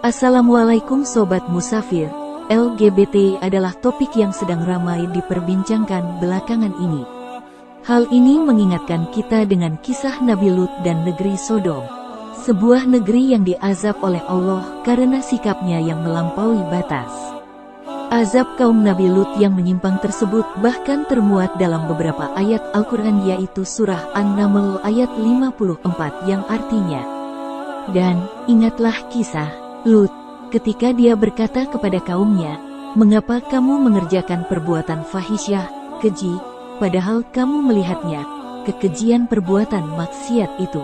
Assalamualaikum Sobat Musafir. LGBT adalah topik yang sedang ramai diperbincangkan belakangan ini. Hal ini mengingatkan kita dengan kisah Nabi Lut dan negeri Sodom. Sebuah negeri yang diazab oleh Allah karena sikapnya yang melampaui batas. Azab kaum Nabi Lut yang menyimpang tersebut bahkan termuat dalam beberapa ayat Al-Quran, yaitu surah An-Naml ayat 54 yang artinya, "Dan ingatlah kisah Lut, ketika dia berkata kepada kaumnya, mengapa kamu mengerjakan perbuatan fahisyah, keji, padahal kamu melihatnya, kekejian perbuatan maksiat itu."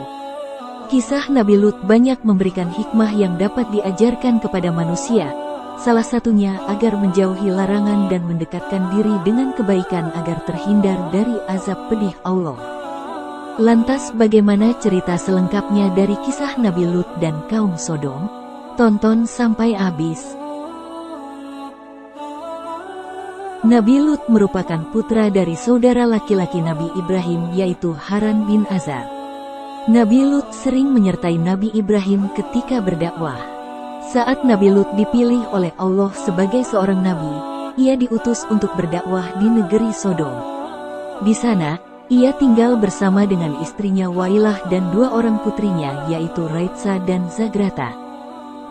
Kisah Nabi Lut banyak memberikan hikmah yang dapat diajarkan kepada manusia, salah satunya agar menjauhi larangan dan mendekatkan diri dengan kebaikan agar terhindar dari azab pedih Allah. Lantas bagaimana cerita selengkapnya dari kisah Nabi Lut dan kaum Sodom? Tonton sampai habis. Nabi Lut merupakan putra dari saudara laki-laki Nabi Ibrahim, yaitu Haran bin Azar. Nabi Lut sering menyertai Nabi Ibrahim ketika berdakwah. Saat Nabi Lut dipilih oleh Allah sebagai seorang nabi, ia diutus untuk berdakwah di negeri Sodom. Di sana, ia tinggal bersama dengan istrinya Wailah dan dua orang putrinya, yaitu Raitsa dan Zagrata.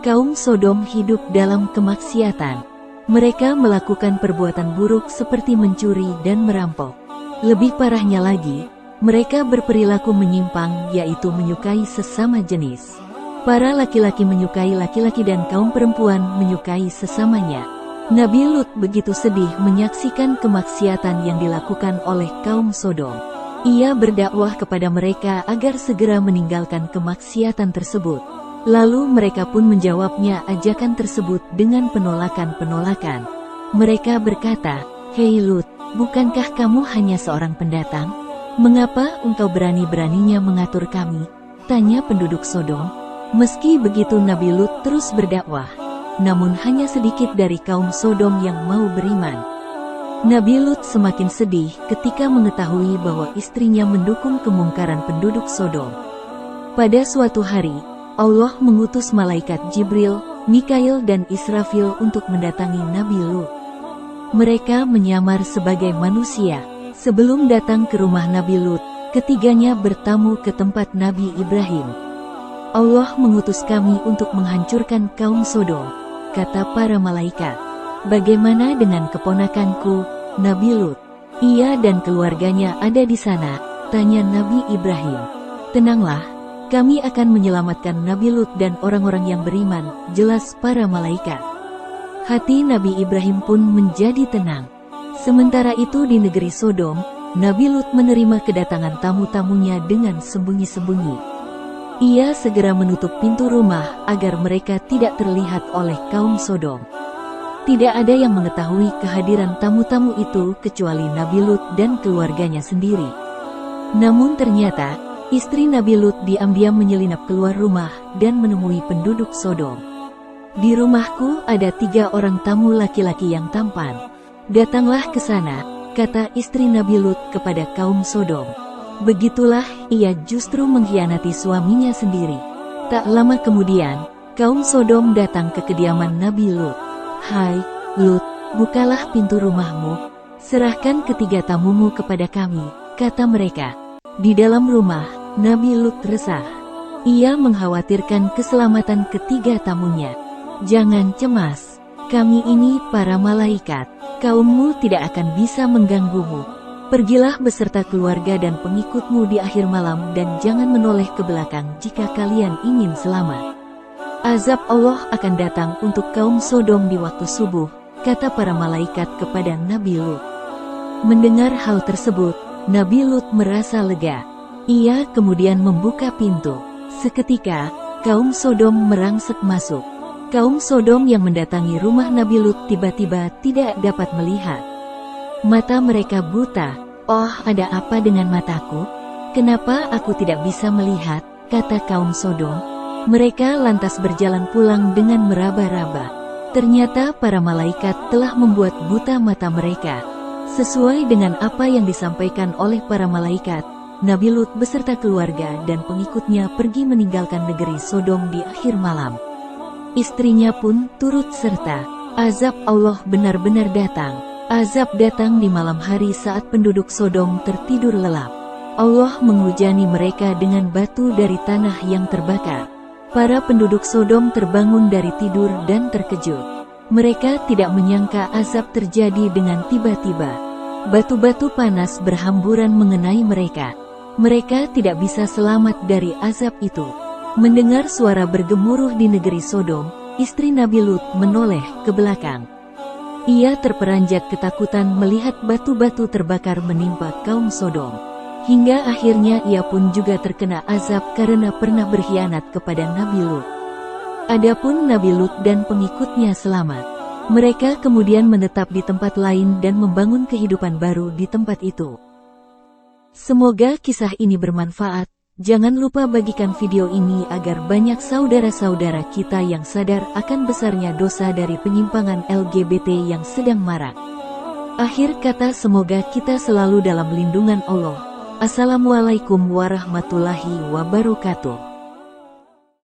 Kaum Sodom hidup dalam kemaksiatan. Mereka melakukan perbuatan buruk seperti mencuri dan merampok. Lebih parahnya lagi, mereka berperilaku menyimpang, yaitu menyukai sesama jenis. Para laki-laki menyukai laki-laki dan kaum perempuan menyukai sesamanya. Nabi Lut begitu sedih menyaksikan kemaksiatan yang dilakukan oleh kaum Sodom. Ia berdakwah kepada mereka agar segera meninggalkan kemaksiatan tersebut. Lalu mereka pun menjawabnya ajakan tersebut dengan penolakan-penolakan. Mereka berkata, "Hei Lut, bukankah kamu hanya seorang pendatang? Mengapa engkau berani-beraninya mengatur kami?" tanya penduduk Sodom. Meski begitu Nabi Lut terus berdakwah, namun hanya sedikit dari kaum Sodom yang mau beriman. Nabi Lut semakin sedih ketika mengetahui bahwa istrinya mendukung kemungkaran penduduk Sodom. Pada suatu hari, Allah mengutus malaikat Jibril, Mikail dan Israfil untuk mendatangi Nabi Lut. Mereka menyamar sebagai manusia. Sebelum datang ke rumah Nabi Lut, ketiganya bertamu ke tempat Nabi Ibrahim. "Allah mengutus kami untuk menghancurkan kaum Sodom," kata para malaikat. "Bagaimana dengan keponakanku, Nabi Lut? Ia dan keluarganya ada di sana," tanya Nabi Ibrahim. "Tenanglah, kami akan menyelamatkan Nabi Lut dan orang-orang yang beriman," jelas para malaikat. Hati Nabi Ibrahim pun menjadi tenang. Sementara itu di negeri Sodom, Nabi Lut menerima kedatangan tamu-tamunya dengan sembunyi-sembunyi. Ia segera menutup pintu rumah agar mereka tidak terlihat oleh kaum Sodom. Tidak ada yang mengetahui kehadiran tamu-tamu itu kecuali Nabi Lut dan keluarganya sendiri. Namun ternyata, istri Nabi Lut diam-diam menyelinap keluar rumah dan menemui penduduk Sodom. "Di rumahku ada 3 orang tamu laki-laki yang tampan. Datanglah ke sana," kata istri Nabi Lut kepada kaum Sodom. Begitulah ia justru mengkhianati suaminya sendiri. Tak lama kemudian, kaum Sodom datang ke kediaman Nabi Lut. "Hai, Lut, bukalah pintu rumahmu. Serahkan ketiga tamumu kepada kami," kata mereka. Di dalam rumah, Nabi Lut resah. Ia mengkhawatirkan keselamatan ketiga tamunya. "Jangan cemas, kami ini para malaikat. Kaummu tidak akan bisa mengganggumu. Pergilah beserta keluarga dan pengikutmu di akhir malam dan jangan menoleh ke belakang jika kalian ingin selamat. Azab Allah akan datang untuk kaum Sodom di waktu subuh," kata para malaikat kepada Nabi Lut. Mendengar hal tersebut, Nabi Lut merasa lega. Ia kemudian membuka pintu. Seketika, kaum Sodom merangsek masuk. Kaum Sodom yang mendatangi rumah Nabi Lut tiba-tiba tidak dapat melihat. Mata mereka buta. "Oh, ada apa dengan mataku? Kenapa aku tidak bisa melihat?" kata kaum Sodom. Mereka lantas berjalan pulang dengan meraba-raba. Ternyata para malaikat telah membuat buta mata mereka. Sesuai dengan apa yang disampaikan oleh para malaikat, Nabi Lut beserta keluarga dan pengikutnya pergi meninggalkan negeri Sodom di akhir malam. Istrinya pun turut serta. Azab Allah benar-benar datang. Azab datang di malam hari saat penduduk Sodom tertidur lelap. Allah menghujani mereka dengan batu dari tanah yang terbakar. Para penduduk Sodom terbangun dari tidur dan terkejut. Mereka tidak menyangka azab terjadi dengan tiba-tiba. Batu-batu panas berhamburan mengenai mereka. Mereka tidak bisa selamat dari azab itu. Mendengar suara bergemuruh di negeri Sodom, istri Nabi Lut menoleh ke belakang. Ia terperanjat ketakutan melihat batu-batu terbakar menimpa kaum Sodom. Hingga akhirnya ia pun juga terkena azab karena pernah berkhianat kepada Nabi Lut. Adapun Nabi Lut dan pengikutnya selamat. Mereka kemudian menetap di tempat lain dan membangun kehidupan baru di tempat itu. Semoga kisah ini bermanfaat. Jangan lupa bagikan video ini agar banyak saudara-saudara kita yang sadar akan besarnya dosa dari penyimpangan LGBT yang sedang marak. Akhir kata, semoga kita selalu dalam lindungan Allah. Assalamualaikum warahmatullahi wabarakatuh.